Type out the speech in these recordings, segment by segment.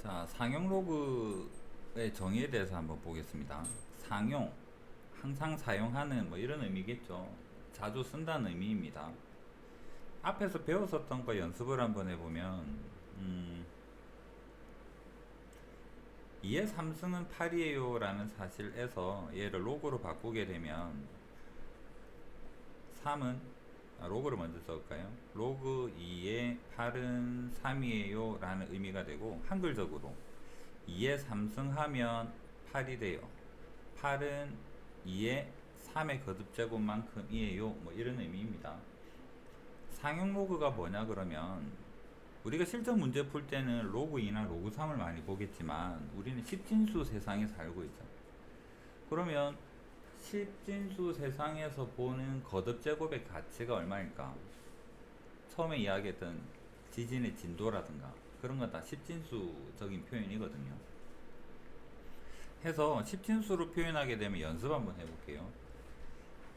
자, 상용 로그의 정의에 대해서 한번 보겠습니다. 상용, 항상 사용하는 뭐 이런 의미겠죠. 자주 쓴다는 의미입니다. 앞에서 배웠었던 거 연습을 한번 해보면 2의 3승은 8이에요 라는 사실에서 얘를 로그로 바꾸게 되면 3은 로그를 먼저 써볼까요? 로그 2의 8은 3이에요 라는 의미가 되고, 한글적으로 2의 3승 하면 8이 돼요. 8은 2의 3의 거듭제곱만큼이에요. 뭐 이런 의미입니다. 상용 로그가 뭐냐 그러면, 우리가 실전 문제 풀 때는 로그 2나 로그 3을 많이 보겠지만 우리는 십진수 세상에 살고 있죠. 그러면 십진수 세상에서 보는 거듭제곱의 가치가 얼마일까? 처음에 이야기했던 지진의 진도라든가 그런 건 다 십진수적인 표현이거든요. 해서 십진수로 표현하게 되면 연습 한번 해볼게요.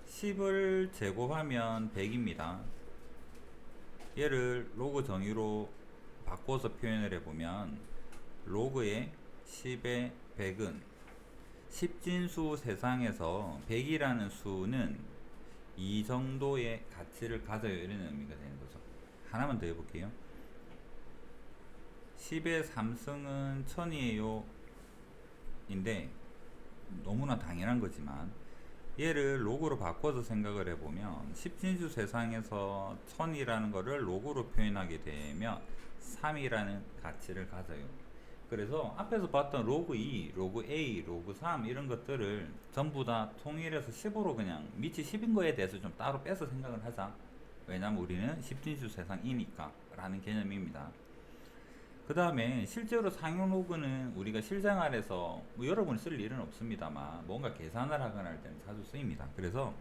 10을 제곱하면 100입니다. 얘를 로그 정의로 바꿔서 표현을 해보면 로그의 10의 100은 십진수 세상에서 100이라는 수는 이 정도의 가치를 가져요, 이런 의미가 되는 거죠. 하나만 더 해볼게요. 10의 3승은 1000이에요 인데, 너무나 당연한 거지만 얘를 로그로 바꿔서 생각을 해보면 십진수 세상에서 1000이라는 거를 로그로 표현하게 되면 3이라는 가치를 가져요. 그래서 앞에서 봤던 로그 2, 로그 A, 로그 3 이런 것들을 전부 다 통일해서 10으로, 그냥 밑이 10인 거에 대해서 좀 따로 빼서 생각을 하자. 왜냐면 우리는 십진수 세상이니까 라는 개념입니다. 그 다음에 실제로 상용 로그는 우리가 실생활에서 뭐 여러분이 쓸 일은 없습니다만 뭔가 계산을 하거나 할 때는 자주 쓰입니다. 그래서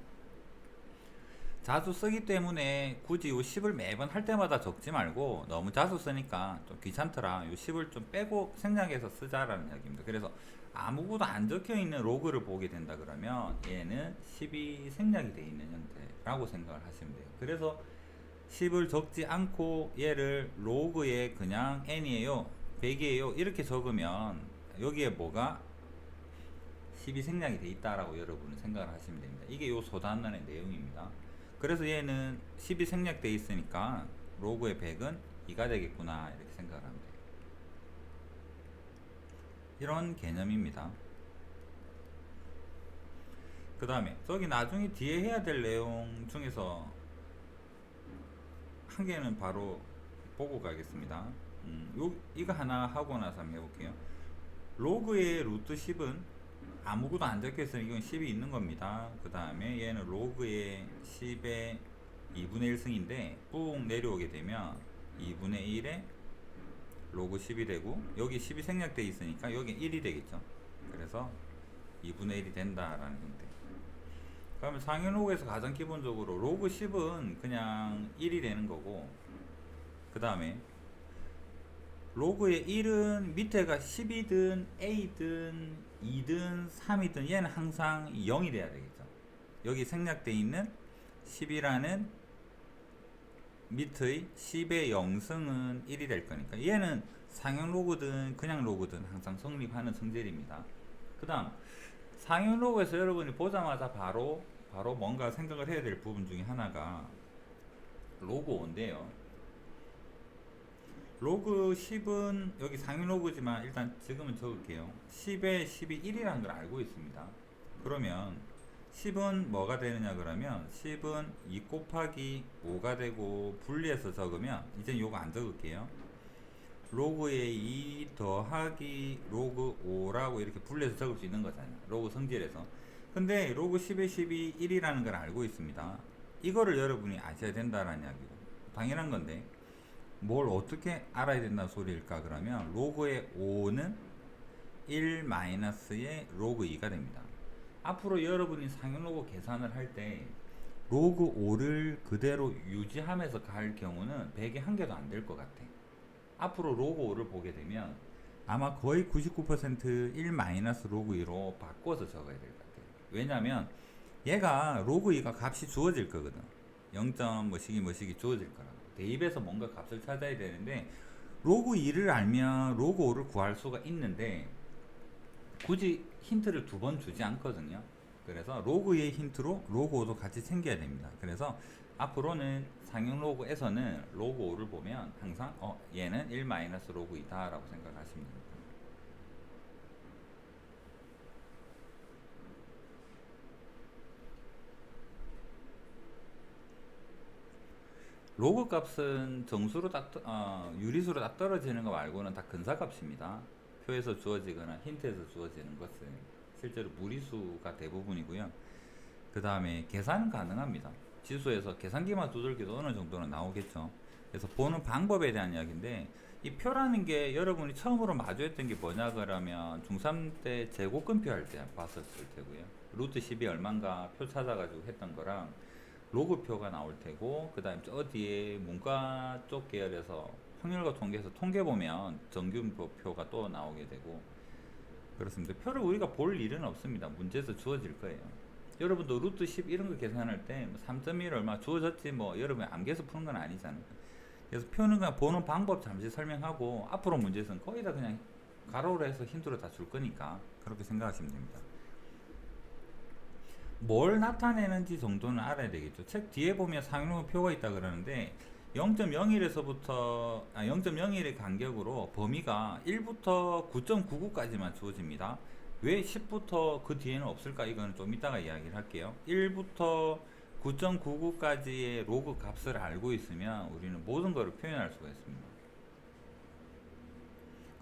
자주 쓰기 때문에 굳이 요 10을 매번 할 때마다 적지 말고, 너무 자주 쓰니까 좀 귀찮더라, 요 10을 좀 빼고 생략해서 쓰자라는 이야기입니다. 그래서 아무것도 안 적혀 있는 로그를 보게 된다 그러면 얘는 10이 생략이 되어 있는 형태라고 생각을 하시면 돼요. 그래서 10을 적지 않고 얘를 로그에 그냥 n이에요, 100이에요 이렇게 적으면 여기에 뭐가 10이 생략이 돼 있다라고 여러분은 생각을 하시면 됩니다. 이게 요 소단원의 내용입니다. 그래서 얘는 10이 생략돼 있으니까 로그의 100은 2가 되겠구나 이렇게 생각을 하면 돼요. 이런 개념입니다. 그 다음에 저기 나중에 뒤에 해야 될 내용 중에서 한 개는 바로 보고 가겠습니다. 이거 하나 하고 나서 한번 해볼게요. 로그의 루트 10은 아무것도 안 적혀있으면 이건 10이 있는 겁니다. 그 다음에 얘는 로그의 10의 2분의 1승인데 꾹 내려오게 되면 2분의 1에 로그 10이 되고, 여기 10이 생략되어 있으니까 여기 1이 되겠죠. 그래서 2분의 1이 된다라는 형태. 그러면 상위 로그에서 가장 기본적으로 로그 10은 그냥 1이 되는 거고, 그 다음에 로그의 1은 밑에가 10이든 A든 2든 3이든 얘는 항상 0이 돼야 되겠죠. 여기 생략되어 있는 10이라는 밑의 10의 0승은 1이 될 거니까 얘는 상형 로그든 그냥 로그든 항상 성립하는 성질입니다. 그 다음 상형 로그에서 여러분이 보자마자 바로 뭔가 생각을 해야 될 부분 중에 하나가 로그 5인데요. 로그 10은 여기 상위 로그지만 일단 지금은 적을게요. 10에 10이 1이라는 걸 알고 있습니다. 그러면 10은 뭐가 되느냐 그러면 10은 2 곱하기 5가 되고, 분리해서 적으면 이제 요거 안 적을게요. 로그에 2 더하기 로그 5라고 이렇게 분리해서 적을 수 있는 거잖아요, 로그 성질에서. 근데 로그 10에 10이 1이라는 걸 알고 있습니다. 이거를 여러분이 아셔야 된다라는 이야기고, 당연한 건데 뭘 어떻게 알아야 된다는 소리일까 그러면 로그의 5는 1 마이너스의 로그 2가 됩니다. 앞으로 여러분이 상용 로그 계산을 할 때 로그 5를 그대로 유지하면서 갈 경우는 100에 한 개도 안 될 것 같아. 앞으로 로그 5를 보게 되면 아마 거의 99% 1 마이너스 로그 2로 바꿔서 적어야 될 것 같아요. 왜냐면 얘가 로그 2가 값이 주어질 거거든. 0. 뭐시기 뭐시기 주어질 거라고. 대입해서 뭔가 값을 찾아야 되는데 로그 2를 알면 로그 5를 구할 수가 있는데 굳이 힌트를 두 번 주지 않거든요. 그래서 로그의 힌트로 로그 5도 같이 챙겨야 됩니다. 그래서 앞으로는 상용 로그에서는 로그 5를 보면 항상 얘는 1 마이너스 로그 2다 라고 생각하시면 됩니다. 로그 값은 정수로 유리수로 딱 떨어지는 거 말고는 다 근사값입니다. 표에서 주어지거나 힌트에서 주어지는 것은 실제로 무리수가 대부분이고요. 그 다음에 계산은 가능합니다. 지수에서 계산기만 두들겨도 어느 정도는 나오겠죠. 그래서 보는 방법에 대한 이야기인데, 이 표라는 게 여러분이 처음으로 마주했던 게 뭐냐 그러면 중3 때 제곱근표 할 때 봤었을 테고요. 루트 10이 얼만가 표 찾아가지고 했던 거랑 로그표가 나올 테고, 그 다음 저 뒤에 문과 쪽 계열에서 확률과 통계에서 통계 보면 정규표가 또 나오게 되고 그렇습니다. 표를 우리가 볼 일은 없습니다. 문제에서 주어질 거예요. 여러분도 루트 10 이런 거 계산할 때 3.1 얼마 주어졌지 뭐 여러분이 암기해서 푸는 건 아니잖아요. 그래서 표는 그냥 보는 방법 잠시 설명하고 앞으로 문제에서는 거의 다 그냥 가로로 해서 힌트로 다 줄 거니까 그렇게 생각하시면 됩니다. 뭘 나타내는지 정도는 알아야 되겠죠. 책 뒤에 보면 상용 표가 있다 그러는데 0.01에서부터 0.01의 간격으로 범위가 1부터 9.99까지만 주어집니다. 왜 10부터 그 뒤에는 없을까? 이거는 좀 이따가 이야기를 할게요. 1부터 9.99까지의 로그 값을 알고 있으면 우리는 모든 것을 표현할 수가 있습니다.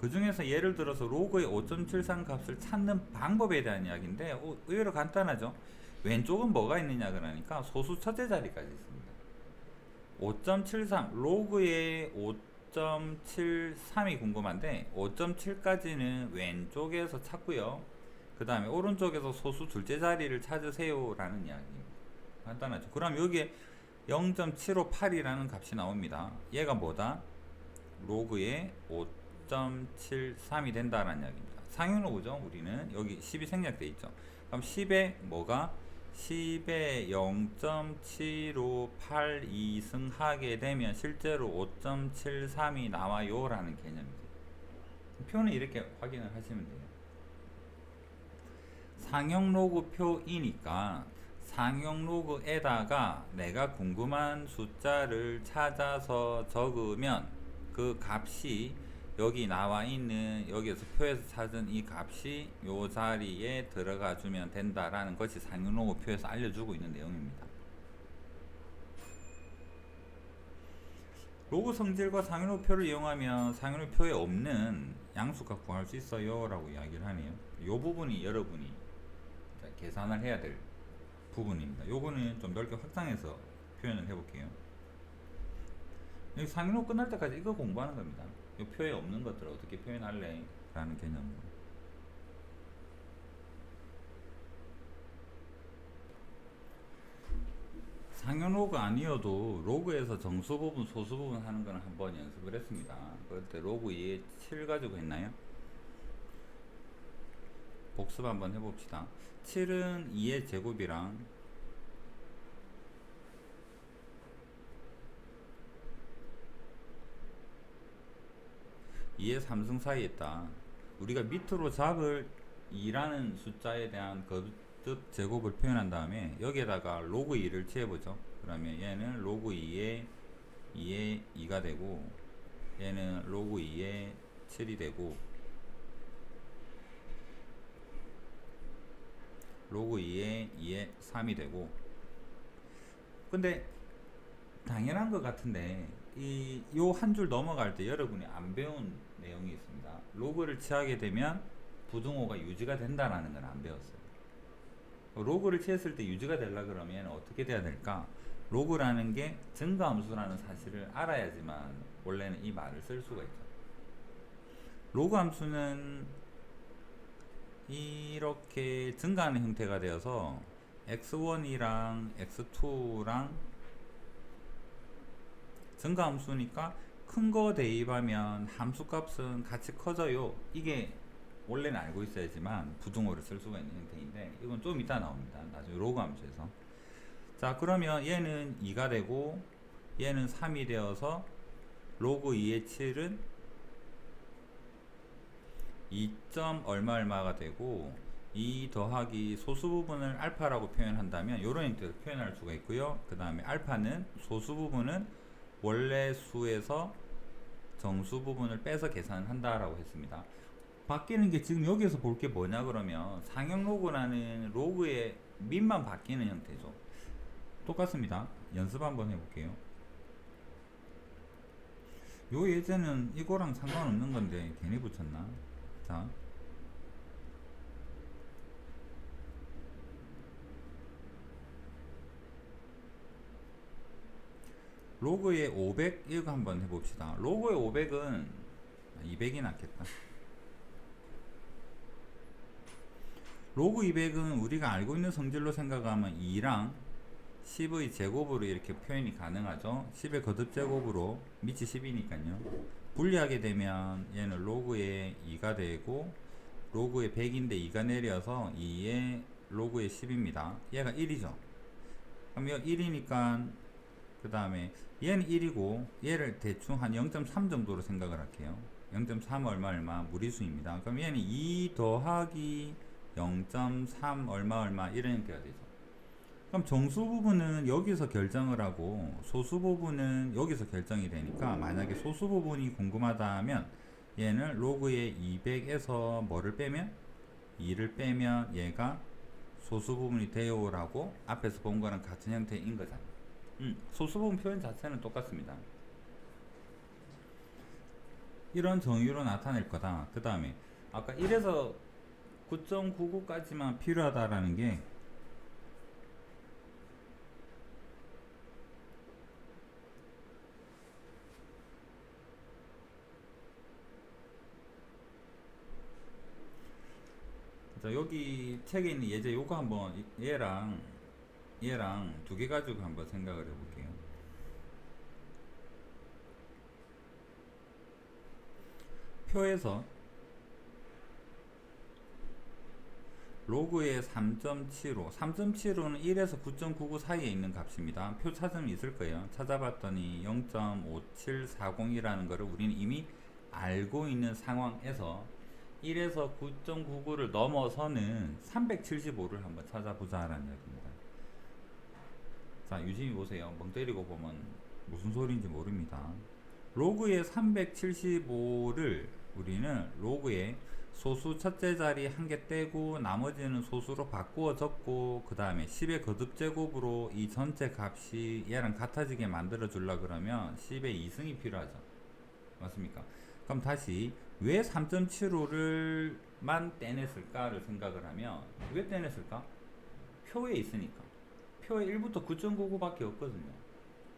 그 중에서 예를 들어서 로그의 5.73 값을 찾는 방법에 대한 이야기인데 의외로 간단하죠. 왼쪽은 뭐가 있느냐 그러니까 소수 첫째 자리까지 있습니다. 5.73 로그의 5.73이 궁금한데 5.7까지는 왼쪽에서 찾고요. 그 다음에 오른쪽에서 소수 둘째 자리를 찾으세요 라는 이야기입니다. 간단하죠. 그럼 여기에 0.758이라는 값이 나옵니다. 얘가 뭐다? 로그의 5.73이 된다라는 이야기입니다. 상용 로그죠. 우리는 여기 10이 생략되어 있죠. 그럼 10에 뭐가 10에 0.7582승 하게 되면 실제로 5.73이 나와요 라는 개념이죠. 표는 이렇게 확인을 하시면 돼요. 상용 로그 표이니까 상용 로그에다가 내가 궁금한 숫자를 찾아서 적으면 그 값이 여기 나와 있는 여기에서 표에서 찾은 이 값이 요 자리에 들어가 주면 된다라는 것이 상용 로그 표에서 알려주고 있는 내용입니다. 로그 성질과 상용 로그 표를 이용하면 상용 로그 표에 없는 양수값 구할 수 있어요 라고 이야기를 하네요. 이 부분이 여러분이 계산을 해야 될 부분입니다. 요거는 좀 넓게 확장해서 표현을 해볼게요. 상용 로그 끝날 때까지 이거 공부하는 겁니다. 이 표에 없는 것들을 어떻게 표현할래? 라는 개념으로. 상용 로그 아니어도 로그에서 정수 부분, 소수 부분 하는 거는 한번 연습을 했습니다. 그럴 때 로그 2에 7 가지고 했나요? 복습 한번 해봅시다. 7은 2의 제곱이랑 2의 3승 사이에 있다. 우리가 밑으로 잡을 2라는 숫자에 대한 거듭 제곱을 표현한 다음에 여기에다가 로그 2를 취해보죠. 그러면 얘는 로그 2에 2가 되고 얘는 로그 2에 7이 되고 로그 2에 3이 되고, 근데 당연한 것 같은데 요 한 줄 넘어갈 때 여러분이 안 배운 내용이 있습니다. 로그를 취하게 되면 부등호가 유지가 된다라는 건 안 배웠어요. 로그를 취했을 때 유지가 되려 그러면 어떻게 돼야 될까? 로그라는 게 증가함수라는 사실을 알아야지만 원래는 이 말을 쓸 수가 있죠. 로그 함수는 이렇게 증가하는 형태가 되어서 x1이랑 x2랑 증가함수니까 큰 거 대입하면 함수값은 같이 커져요. 이게 원래는 알고 있어야지만 부등호를 쓸 수가 있는 형태인데 이건 좀 이따 나옵니다. 나중에 로그 함수에서. 자, 그러면 얘는 2가 되고 얘는 3이 되어서 로그 2의 7은 2점 얼마 얼마가 되고 2 더하기 소수 부분을 알파라고 표현한다면 이런 형태로 표현할 수가 있고요. 그 다음에 알파는 소수 부분은 원래 수에서 정수 부분을 빼서 계산한다라고 했습니다. 바뀌는 게 지금 여기에서 볼 게 뭐냐 그러면 상형 로그라는 로그의 밑만 바뀌는 형태죠. 똑같습니다. 연습 한번 해볼게요. 요 예제는 이거랑 상관없는 건데 괜히 붙였나? 자, 로그의 500 이거 한번 해봅시다. 로그의 500은 200이 낫겠다. 로그 200은 우리가 알고 있는 성질로 생각하면 2랑 10의 제곱으로 이렇게 표현이 가능하죠. 10의 거듭 제곱으로 밑이 10이니까요. 분리하게 되면 얘는 로그의 2가 되고 로그의 100인데 2가 내려서 2의 로그의 10입니다. 얘가 1이죠. 그럼 이거 1이니까 그 다음에 얘는 1이고 얘를 대충 한 0.3 정도로 생각을 할게요. 0.3 얼마 무리수입니다. 그럼 얘는 2 더하기 0.3 얼마 이런 형태가 되죠. 그럼 정수 부분은 여기서 결정을 하고 소수 부분은 여기서 결정이 되니까 만약에 소수 부분이 궁금하다면 얘는 로그의 200에서 뭐를 빼면 2를 빼면 얘가 소수 부분이 돼요 라고 앞에서 본 거랑 같은 형태인 거잖아. 소수 부분 표현 자체는 똑같습니다. 이런 정의로 나타낼 거다. 그 다음에 아까 1에서 9.99까지만 필요하다라는 게 자, 여기 책에 있는 예제 요거 한번 얘랑 두 개 가지고 한번 생각을 해볼게요. 표에서 로그의 3.75 3.75는 1에서 9.99 사이에 있는 값입니다. 표 찾으면 있을 거예요. 찾아봤더니 0.5740이라는 거를 우리는 이미 알고 있는 상황에서 1에서 9.99를 넘어서는 375를 한번 찾아보자라는 얘기입니다. 자, 유심히 보세요. 멍 때리고 보면 무슨 소리인지 모릅니다. 로그의 375를 우리는 로그의 소수 첫째 자리 한 개 떼고 나머지는 소수로 바꾸어 적고 그 다음에 10의 거듭 제곱으로 이 전체 값이 얘랑 같아지게 만들어 주려 그러면 10의 2승이 필요하죠. 맞습니까? 그럼 다시 왜 3.75를 떼냈을까를 생각을 하면 왜 떼냈을까? 표에 있으니까. 표에 1부터 9.99 밖에 없거든요.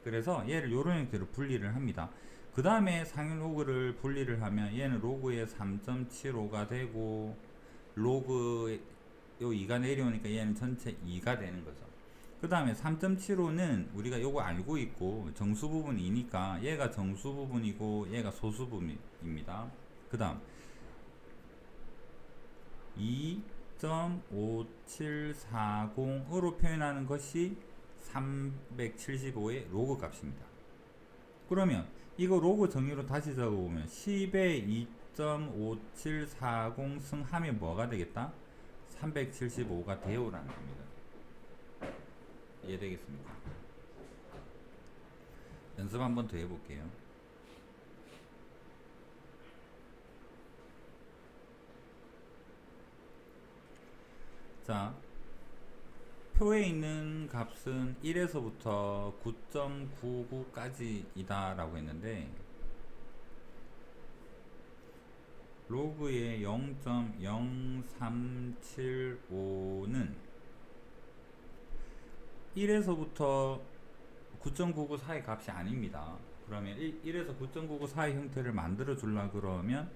그래서 얘를 요런 형태로 분리를 합니다. 그 다음에 상형 로그를 분리를 하면 얘는 로그의 3.75가 되고 로그 요 2가 내려오니까 얘는 전체 2가 되는 거죠. 그 다음에 3.75는 우리가 요거 알고 있고 정수 부분이니까 얘가 정수 부분이고 얘가 소수 부분입니다. 그 다음 2.5740으로 표현하는 것이 375의 로그 값입니다. 그러면 이거 로그 정의로 다시 적어보면 10에 2.5740 승하면 뭐가 되겠다? 375가 되오라는 겁니다. 이해되겠습니까? 연습 한번 더 해볼게요. 자, 표에 있는 값은 1에서부터 9.99까지 이다 라고 했는데 로그의 0.0375는 1에서부터 9.99 사이 값이 아닙니다. 그러면 1에서 9.99 사이 형태를 만들어 주려고 그러면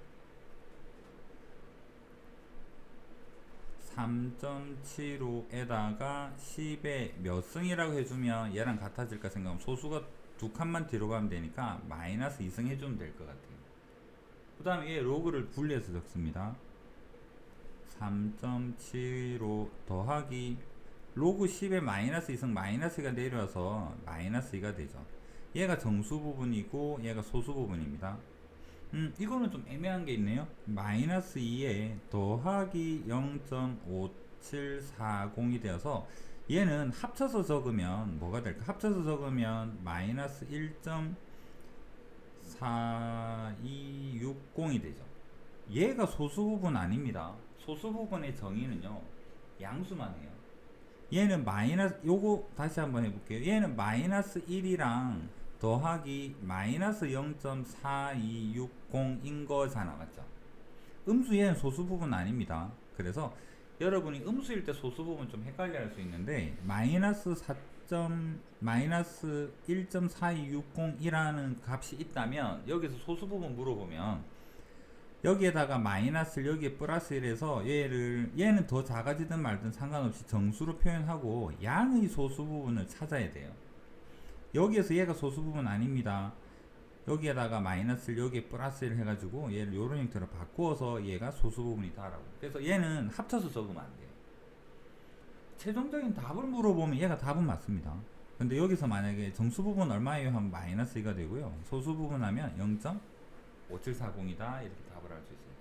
3.75에다가 10의 몇 승이라고 해주면 얘랑 같아질까 생각하면 소수가 두 칸만 뒤로 가면 되니까 마이너스 2승 해주면 될 것 같아요. 그 다음에 얘 로그를 분리해서 적습니다. 3.75 더하기 로그 10에 마이너스 2승 마이너스가 내려와서 마이너스 2가 되죠. 얘가 정수 부분이고 얘가 소수 부분입니다. 이거는 좀 애매한 게 있네요. 마이너스 2에 더하기 0.5740이 되어서 얘는 합쳐서 적으면 뭐가 될까? 합쳐서 적으면 마이너스 1.4260이 되죠. 얘가 소수 부분 아닙니다. 소수 부분의 정의는요, 양수만 해요. 얘는 마이너스, 요거 다시 한번 해볼게요. 얘는 마이너스 1이랑 더하기 마이너스 0.4260인 거잖아, 맞죠? 음수 얘는 소수 부분 아닙니다. 그래서 여러분이 음수일 때 소수 부분 좀 헷갈려 할 수 있는데, 마이너스 1.4260이라는 값이 있다면 여기서 소수 부분 물어보면 여기에다가 마이너스를 여기에 플러스 1해서 얘는 더 작아지든 말든 상관없이 정수로 표현하고 양의 소수 부분을 찾아야 돼요. 여기에서 얘가 소수 부분 아닙니다. 여기에다가 마이너스를 여기에 플러스 1 해가지고 얘를 요런 형태로 바꾸어서 얘가 소수 부분이다라고. 그래서 얘는 합쳐서 적으면 안 돼요. 최종적인 답을 물어보면 얘가 답은 맞습니다. 근데 여기서 만약에 정수 부분 얼마예요 하면 마이너스 2가 되고요, 소수 부분 하면 0.5740이다 이렇게 답을 할 수 있습니다.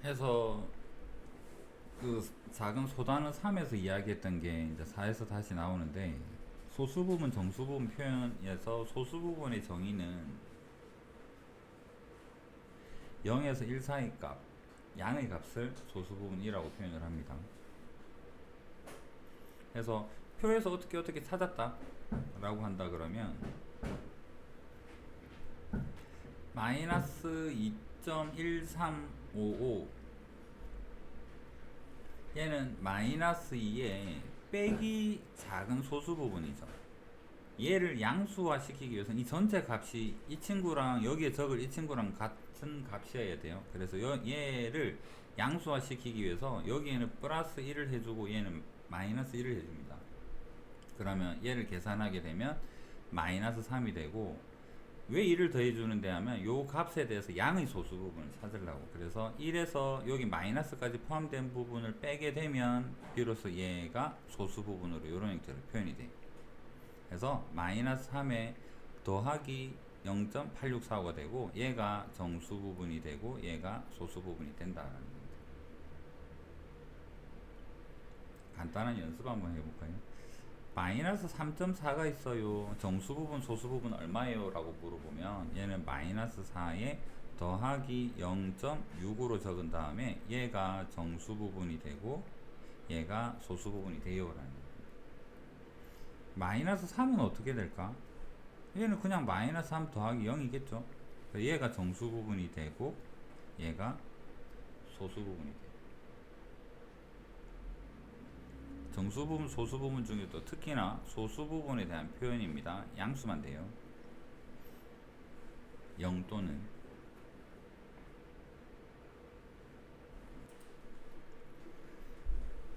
해서 그 작은 소단은 3에서 이야기했던 게 이제 4에서 다시 나오는데, 소수 부분 정수 부분 표현에서 소수 부분의 정의는 0에서 1 사이 값, 양의 값을 소수 부분이라고 표현을 합니다. 그래서 표에서 어떻게 찾았다 라고 한다 그러면 마이너스 2.1355, 얘는 마이너스 2에 빼기 작은 소수 부분이죠. 얘를 양수화 시키기 위해서는 이 전체 값이 이 친구랑 여기에 적을 이 친구랑 같은 값이어야 돼요. 그래서 얘를 양수화 시키기 위해서 여기에는 플러스 1을 해주고 얘는 마이너스 1을 해줍니다. 그러면 얘를 계산하게 되면 마이너스 3이 되고, 왜 1을 더해주는데 하면 요 값에 대해서 양의 소수 부분을 찾으려고. 그래서 1에서 여기 마이너스까지 포함된 부분을 빼게 되면 비로소 얘가 소수 부분으로 이런 형태로 표현이 돼요. 그래서 마이너스 3에 더하기 0.8645가 되고 얘가 정수 부분이 되고 얘가 소수 부분이 된다라는 겁니다. 간단한 연습 한번 해볼까요? 마이너스 3.4가 있어요. 정수 부분 소수 부분 얼마예요? 라고 물어보면 얘는 마이너스 4에 더하기 0.6으로 적은 다음에 얘가 정수 부분이 되고 얘가 소수 부분이 돼요 라는 겁니다. 마이너스 3은 어떻게 될까? 얘는 그냥 마이너스 3 더하기 0이겠죠. 얘가 정수 부분이 되고 얘가 소수 부분이 돼요. 정수 부분, 소수 부분 중에도 특히나 소수 부분에 대한 표현입니다. 양수만 돼요. 0 또는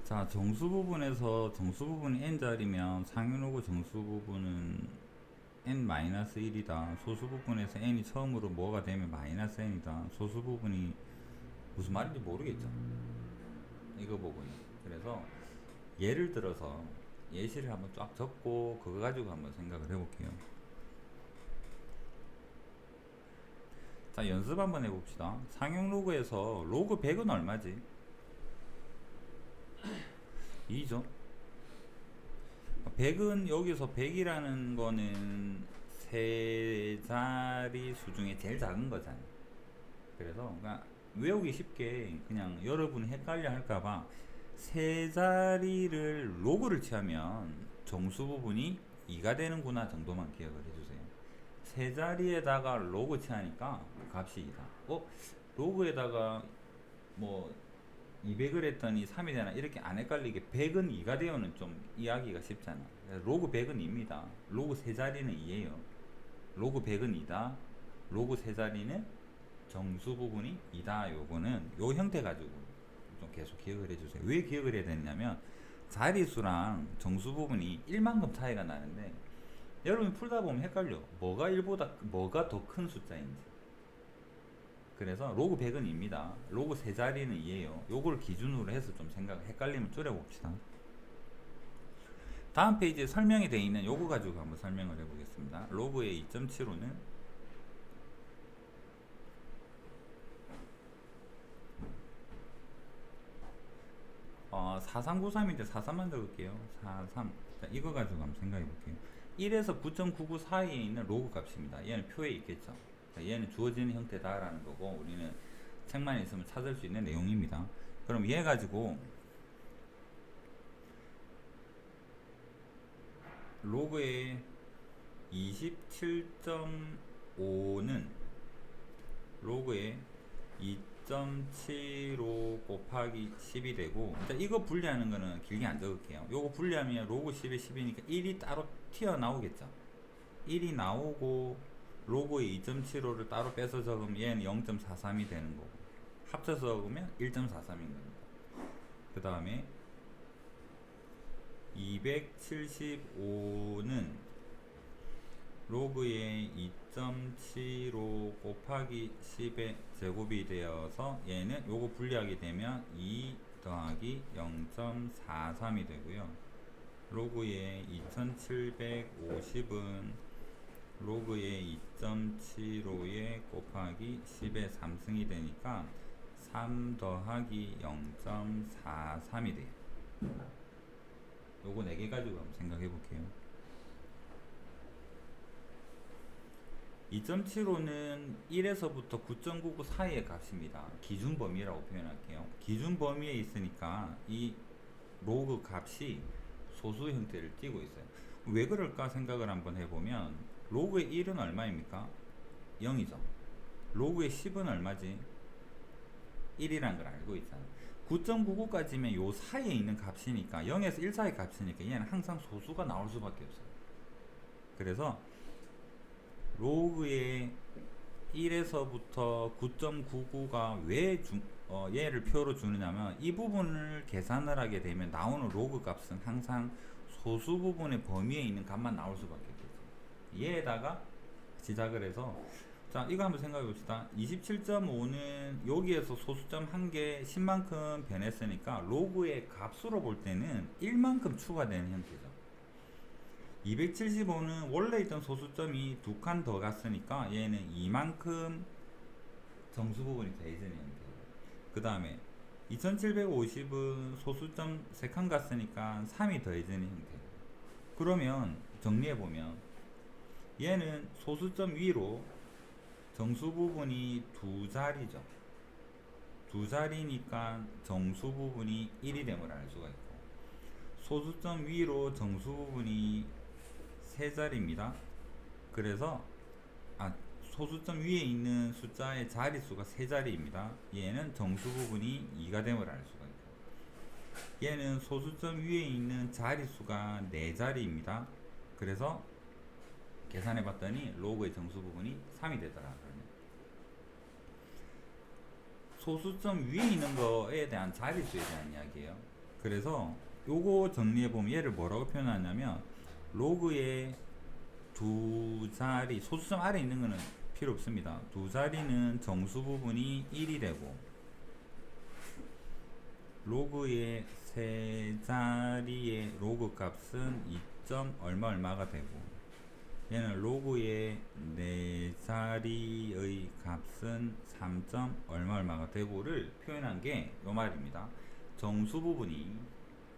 자, 정수 부분에서 정수 부분이 n자리면 상윤호구 정수 부분은 n-1이다. 소수 부분에서 n이 처음으로 뭐가 되면 마이너스 n이다. 소수 부분이 무슨 말인지 모르겠죠. 이거 보고요. 그래서 예를 들어서 예시를 한번 쫙 적고 그거 가지고 한번 생각을 해볼게요. 자, 연습 한번 해봅시다. 상용 로그에서 로그 100은 얼마지? 2죠. 100은 여기서 100이라는 거는 세 자리 수 중에 제일 작은 거잖아요. 그래서 그러니까 외우기 쉽게 그냥 여러분이 헷갈려 할까봐 세 자리를 로그를 취하면 정수 부분이 2가 되는구나 정도만 기억을 해주세요. 세 자리에다가 로그 취하니까 값이 2다. 로그에다가 뭐 200을 했더니 3이 되나 이렇게 안 헷갈리게 100은 2가 되어는 좀 이해하기가 쉽잖아. 로그 100은 2입니다. 로그 세 자리는 2예요. 로그 100은 2다. 로그 세 자리는 정수 부분이 2다. 요거는 요 형태 가지고 좀 계속 기억을 해주세요. 왜 기억을 해야 되냐면 자리수랑 정수 부분이 1만큼 차이가 나는데 여러분이 풀다 보면 헷갈려. 뭐가 1보다 뭐가 더 큰 숫자인지. 그래서 로그 100은 2입니다. 로그 세 자리는 2예요. 요걸 기준으로 해서 좀 헷갈리면 줄여봅시다. 다음 페이지에 설명이 되어 있는 요거 가지고 한번 설명을 해보겠습니다. 로그의 2.75는 4393인데 43만 적을게요. 43. 자, 이거 가지고 한번 생각해 볼게요. 1에서 9.99 사이에 있는 로그 값입니다. 얘는 표에 있겠죠. 자, 얘는 주어지는 형태다라는 거고, 우리는 책만 있으면 찾을 수 있는 내용입니다. 그럼 얘 가지고 로그의 27.5는 로그의 2.75 곱하기 10이 되고, 자, 이거 분리하는 거는 길게 안 적을게요. 요거 분리하면 로그 10에 10이니까 1이 따로 튀어나오겠죠. 1이 나오고 로그의 2.75를 따로 빼서 적으면 얘는 0.43이 되는 거고, 합쳐서 적으면 1.43인 겁니다. 그 다음에 275는 로그의 2.75 곱하기 10의 제곱이 되어서 얘는 요거 분리하게 되면 2 더하기 0.43이 되고요. 로그의 2750은 로그의 2.75에 곱하기 10의 3승이 되니까 3 더하기 0.43이 돼요. 요거 4개 가지고 한번 생각해 볼게요. 2.75는 1에서부터 9.99 사이의 값입니다. 기준 범위라고 표현할게요. 기준 범위에 있으니까 이 로그 값이 소수 형태를 띠고 있어요. 왜 그럴까 생각을 한번 해보면, 로그의 1은 얼마입니까? 0이죠. 로그의 10은 얼마지? 1이란 걸 알고 있잖아요. 9.99까지면 요 사이에 있는 값이니까, 0에서 1 사이 값이니까 얘는 항상 소수가 나올 수밖에 없어요. 그래서 로그의 1에서부터 9.99가 왜 얘를 표로 주느냐면, 이 부분을 계산을 하게 되면 나오는 로그 값은 항상 소수 부분의 범위에 있는 값만 나올 수밖에 없겠죠. 얘에다가 시작을 해서, 자, 이거 한번 생각해 봅시다. 27.5는 여기에서 소수점 1개 10만큼 변했으니까 로그의 값으로 볼 때는 1만큼 추가되는 형태죠. 275는 원래 있던 소수점이 2칸 더 갔으니까 얘는 2만큼 정수 부분이 더해지는 형태예요. 그 다음에 2750은 소수점 3칸 갔으니까 3이 더해지는 형태예요. 그러면 정리해보면 얘는 소수점 위로 정수 부분이 2자리죠. 2자리니까 정수 부분이 1이 됨을 알 수가 있고, 소수점 위로 정수 부분이 3자리입니다. 그래서 소수점 위에 있는 숫자의 자릿수가 3자리입니다. 얘는 정수 부분이 2가 됨을 알 수가 있고, 얘는 소수점 위에 있는 자릿수가 4자리입니다. 그래서 계산해 봤더니 로그의 정수 부분이 3이 되더라. 소수점 위에 있는 거에 대한 자릿수에 대한 이야기예요. 그래서 요거 정리해 보면 얘를 뭐라고 표현하냐면, 로그의 2자리, 소수점 아래 있는 거는 필요 없습니다. 2자리는 정수 부분이 1이 되고, 로그의 3자리의 로그 값은 2. 얼마가 되고, 얘는 로그의 4자리의 값은 3. 얼마가 되고를 표현한 게 요 말입니다. 정수 부분이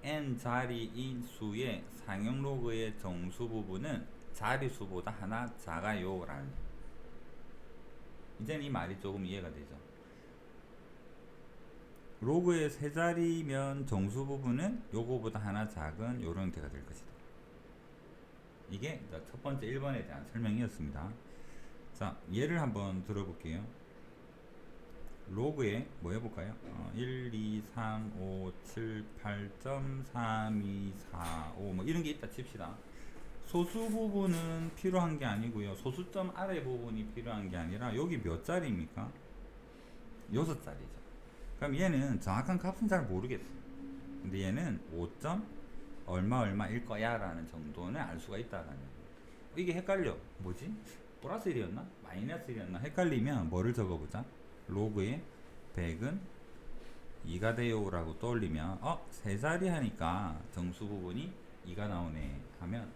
n자리인 수의 상형 로그의 정수 부분은 자리수보다 하나 작아요 라는, 이제는 이 말이 조금 이해가 되죠. 로그의 3자리면 정수 부분은 요거보다 하나 작은 요런 형태가 될 것이다. 이게 첫 번째 1번에 대한 설명이었습니다. 자, 예를 한번 들어볼게요. 로그에 뭐 해볼까요? 1, 2, 3, 5, 7, 8.3, 2, 4, 5 뭐 이런 게 있다 칩시다. 소수 부분은 필요한 게 아니고요. 소수점 아래 부분이 필요한 게 아니라 여기 몇 자리입니까? 6자리죠. 그럼 얘는 정확한 값은 잘 모르겠어요. 근데 얘는 5. 얼마일 거야 라는 정도는 알 수가 있다라는 거예요. 이게 헷갈려. 뭐지? 플러스 1이었나? 마이너스 1이었나? 헷갈리면 뭐를 적어보자. 로그에 100은 2가 돼요 라고 떠올리면 3자리 하니까 정수 부분이 2가 나오네 하면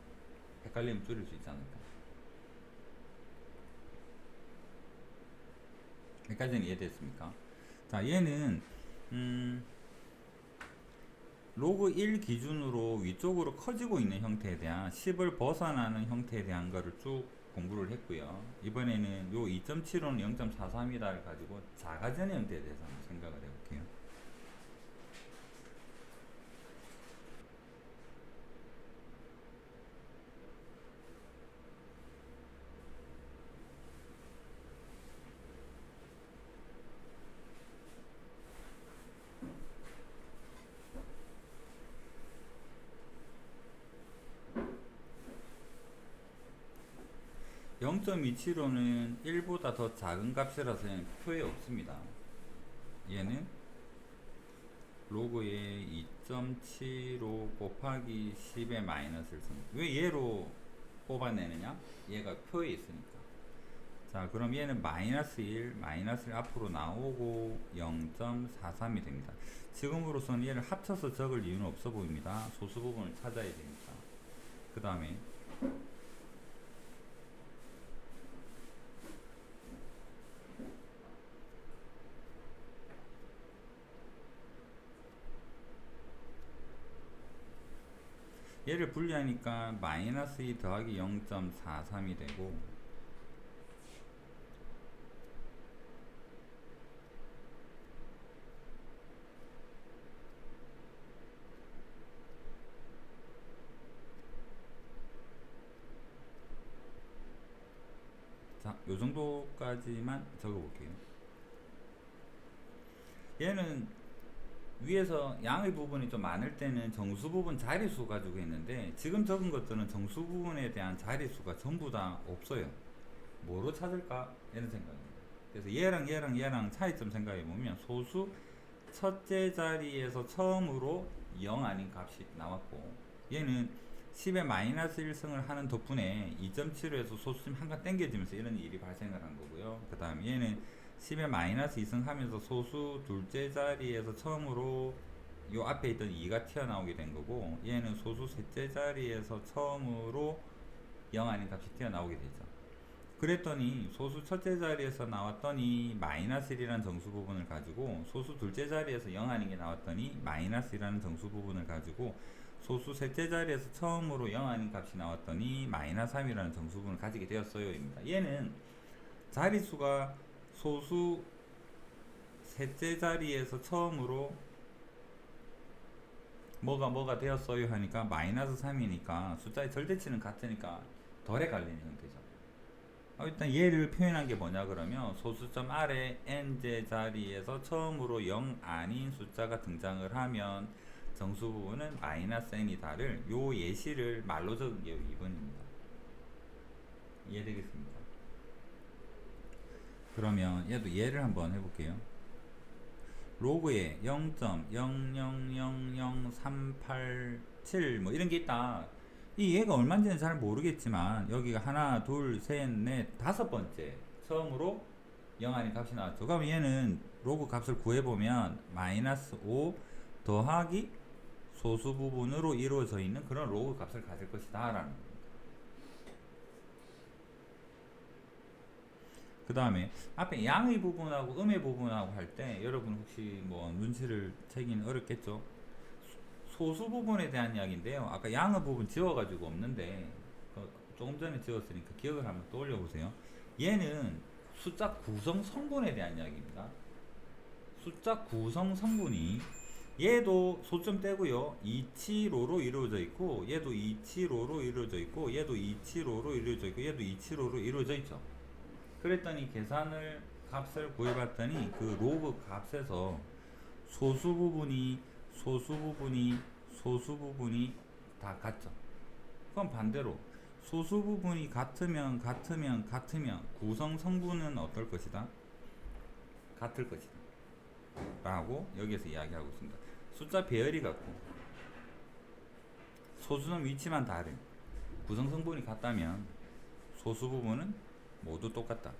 헷갈리면 줄일 수 있지 않을까. 여기까지는 이해됐습니까? 자, 얘는 로그 1 기준으로 위쪽으로 커지고 있는 형태에 대한 10을 벗어나는 형태에 대한 거를 쭉 공부를 했고요. 이번에는 요 2.75는 0.43이다를 가지고 작아지는 형태에 대해서 한번 생각을 해볼게요. (0 275는 1보다 더 작은 값이라서 표에 없습니다. 얘는 로그에 2.75 곱하기 10의 마이너스를 씁니다. 왜 얘로 뽑아내느냐? 얘가 표에 있으니까. 자, 그럼 얘는 마이너스 1, 마이너스 1 앞으로 나오고 0.43이 됩니다. 지금으로서는 얘를 합쳐서 적을 이유는 없어 보입니다. 소수 부분을 찾아야 되니까. 그 다음에 얘를 분리하니까 마이너스 2 더하기 0.43이 되고, 자, 요 정도까지만 적어볼게요. 얘는 위에서 양의 부분이 좀 많을 때는 정수 부분 자릿수 가지고 있는데, 지금 적은 것들은 정수 부분에 대한 자릿수가 전부 다 없어요. 뭐로 찾을까? 이런 생각입니다. 그래서 얘랑 차이점 생각해 보면, 소수 첫째 자리에서 처음으로 0 아닌 값이 나왔고, 얘는 10의 마이너스 1승을 하는 덕분에 2.75에서 소수점 한칸 땡겨지면서 이런 일이 발생을 한 거고요. 그 다음 얘는 10의 마이너스 2승 하면서 소수 둘째 자리에서 처음으로 요 앞에 있던 2가 튀어나오게 된 거고, 얘는 소수 셋째 자리에서 처음으로 0 아닌 값이 튀어나오게 되죠. 그랬더니 소수 첫째 자리에서 나왔더니 마이너스 1이라는 정수 부분을 가지고, 소수 둘째 자리에서 0 아닌 게 나왔더니 마이너스 1이라는 정수 부분을 가지고, 소수 셋째 자리에서 처음으로 0 아닌 값이 나왔더니 마이너스 3이라는 정수 부분을 가지게 되었어요 입니다. 얘는 자릿수가 소수 셋째 자리에서 처음으로 뭐가 되었어요 하니까 마이너스 3이니까 숫자의 절대치는 같으니까 덜 헷갈리는 형태죠. 일단 얘를 표현한 게 뭐냐 그러면, 소수점 아래 n제 자리에서 처음으로 0 아닌 숫자가 등장을 하면 정수 부분은 마이너스 n이다를, 요 예시를 말로 적은 게 2번입니다. 이해되겠습니까? 그러면 얘도 얘를 한번 해볼게요. 로그에 0.0000387 뭐 이런 게 있다. 이 얘가 얼마인지는 잘 모르겠지만, 여기가 하나 둘셋넷 다섯 번째 처음으로 0 아닌 값이 나왔죠. 그럼 얘는 로그 값을 구해보면 마이너스 5 더하기 소수 부분으로 이루어져 있는 그런 로그 값을 가질 것이다 라는 겁니다. 그 다음에 앞에 양의 부분하고 음의 부분하고 할 때 여러분 혹시 뭐 눈치를 채기는 어렵겠죠. 소수 부분에 대한 이야기인데요. 아까 양의 부분 지워가지고 없는데, 조금 전에 지웠으니까 기억을 한번 떠올려 보세요. 얘는 숫자 구성 성분에 대한 이야기입니다. 숫자 구성 성분이, 얘도 소점 떼고요, 275로 이루어져 있고, 얘도 275로 이루어져 있고, 얘도 275로 이루어져 있고, 얘도 275로 이루어져 있죠. 그랬더니 계산을 값을 구해봤더니 그 로그 값에서 소수 부분이 다 같죠. 그럼 반대로 소수 부분이 같으면 구성 성분은 어떨 것이다? 같을 것이다 라고 여기에서 이야기하고 있습니다. 숫자 배열이 같고 소수점 위치만 다른 구성 성분이 같다면 소수 부분은 모두 똑같다.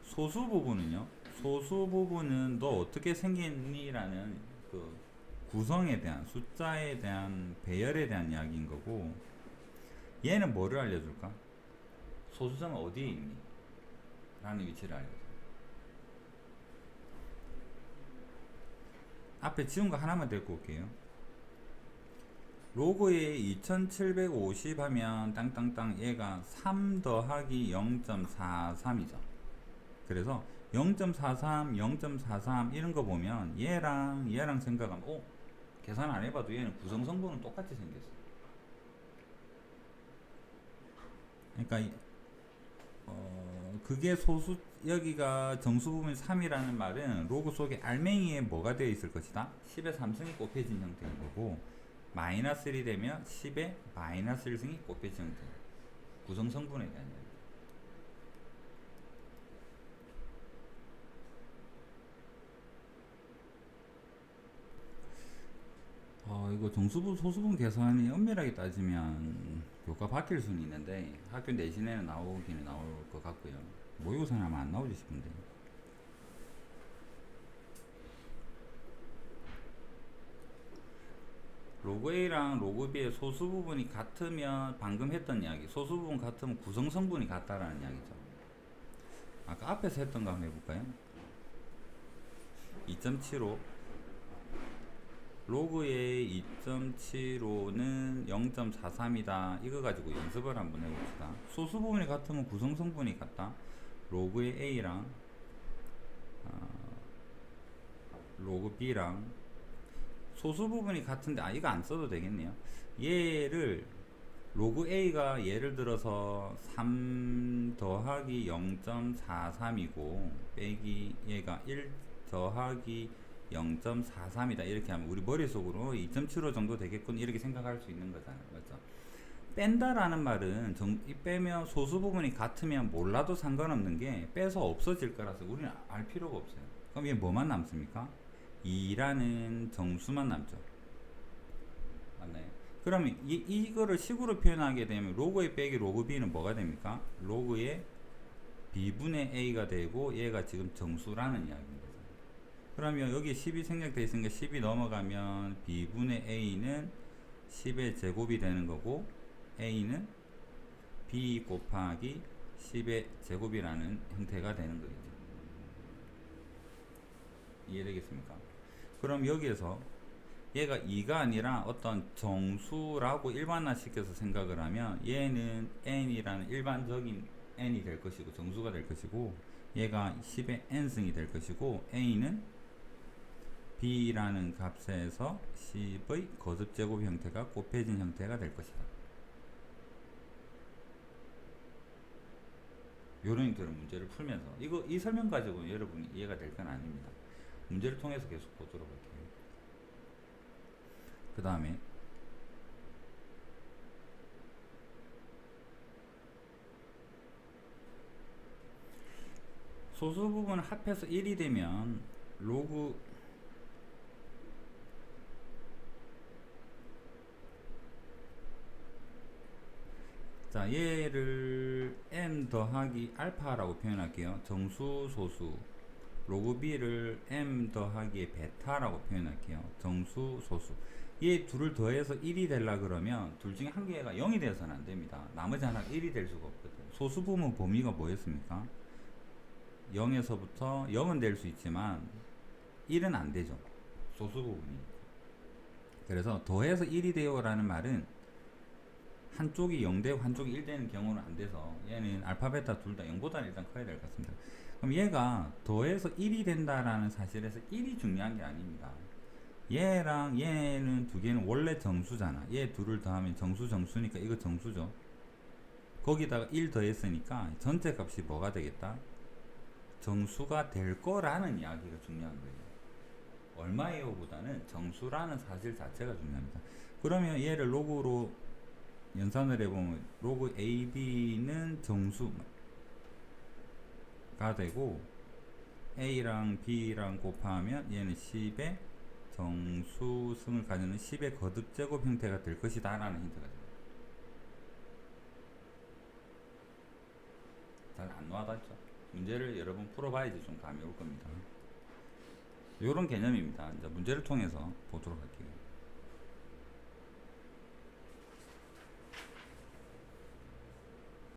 소수 부분은요, 소수 부분은 너 어떻게 생겼니? 라는 그 구성에 대한, 숫자에 대한 배열에 대한 이야기인 거고, 얘는 뭐를 알려줄까? 소수점은 어디에 있니? 라는 위치를 알려줘. 앞에 지운 거 하나만 데리고 올게요. 로그에 2750 하면 땅땅땅 얘가 3 더하기 0.43이죠. 그래서 0.43, 0.43 이런 거 보면 얘랑 생각하면 계산 안 해봐도 얘는 구성성분은 똑같이 생겼어. 그러니까 그게 소수, 여기가 정수 부분 3이라는 말은 로그 속에 알맹이에 뭐가 되어 있을 것이다? 10의 3승이 곱해진 형태인 거고, 마이너스 1이 되면 10의 마이너스 1승이 곱해진 형태. 구성 성분에 대한 이야기. 이거 정수분 소수분 계산이 엄밀하게 따지면 교과 바뀔 수는 있는데 학교 내신에는 나오기는 나올 것 같고요. 모의고사는 아마 안 나오지 싶은데. 로그 A랑 로그 B의 소수 부분이 같으면 방금 했던 이야기, 소수 부분 같으면 구성 성분이 같다라는 이야기죠. 아까 앞에서 했던 거 한번 해볼까요? 2.75 로그의 2.75는 0.43이다. 이거 가지고 연습을 한번 해봅시다. 소수 부분이 같으면 구성 성분이 같다. 로그의 A랑 로그 B랑 소수 부분이 같은데 이거 안 써도 되겠네요. 얘를 로그 A가 예를 들어서 3 더하기 0.43이고 빼기 얘가 1 더하기 0.43이다 이렇게 하면 우리 머릿속으로 2.75 정도 되겠군 이렇게 생각할 수 있는 거잖아요. 맞죠? 뺀다라는 말은 이 빼면 소수 부분이 같으면 몰라도 상관없는 게 빼서 없어질 거라서 우리는 알 필요가 없어요. 그럼 얘 뭐만 남습니까? 2라는 정수만 남죠. 맞나요? 그러면 이거를 식으로 표현하게 되면 로그의 빼기 로그 b는 뭐가 됩니까? 로그의 b분의 a가 되고 얘가 지금 정수라는 이야기입니다. 그러면 여기 10이 생략되어 있으니까 10이 넘어가면 b분의 a는 10의 제곱이 되는 거고 a는 b 곱하기 10의 제곱이라는 형태가 되는 거겠죠. 이해되겠습니까? 그럼 여기에서 얘가 2가 아니라 어떤 정수라고 일반화시켜서 생각을 하면 얘는 n이라는 일반적인 n이 될 것이고 정수가 될 것이고 얘가 10의 n승이 될 것이고 a는 b라는 값에서 10의 거듭제곱 형태가 곱해진 형태가 될 것이다. 요런 형태로 문제를 풀면서 이 설명 가지고 여러분이 이해가 될 건 아닙니다. 문제를 통해서 계속 보도록 할게요. 그 다음에 소수 부분을 합해서 1이 되면 로그 자 얘를 m 더하기 알파라고 표현할게요. 정수 소수 로그 b를 m 더하기 베타라고 표현할게요. 정수 소수 얘 둘을 더해서 1이 되려 그러면 둘 중에 한 개가 0이 되어서는 안 됩니다. 나머지 하나가 1이 될 수가 없거든. 소수 부분 범위가 뭐였습니까? 0에서부터 0은 될 수 있지만 1은 안 되죠. 소수 부분이. 그래서 더해서 1이 되어 라는 말은 한쪽이 0 되고 한쪽이 1 되는 경우는 안 돼서 얘는 알파 베타 둘 다 0보다는 일단 커야 될 것 같습니다. 그럼 얘가 더해서 1이 된다라는 사실에서 1이 중요한 게 아닙니다. 얘랑 얘는 두 개는 원래 정수잖아. 얘 둘을 더하면 정수니까 이거 정수죠. 거기다가 1 더했으니까 전체 값이 뭐가 되겠다? 정수가 될 거라는 이야기가 중요한 거예요. 얼마예요 보다는 정수라는 사실 자체가 중요합니다. 그러면 얘를 로그로 연산을 해보면 로그 AB는 정수가 되고 A랑 B랑 곱하면 얘는 10의 정수승을 가지는 10의 거듭제곱 형태가 될 것이다 라는 힌트가 됩니다. 잘 안 와닿죠? 문제를 여러 번 풀어봐야지 좀 감이 올 겁니다. 이런 개념입니다. 이제 문제를 통해서 보도록 할게요.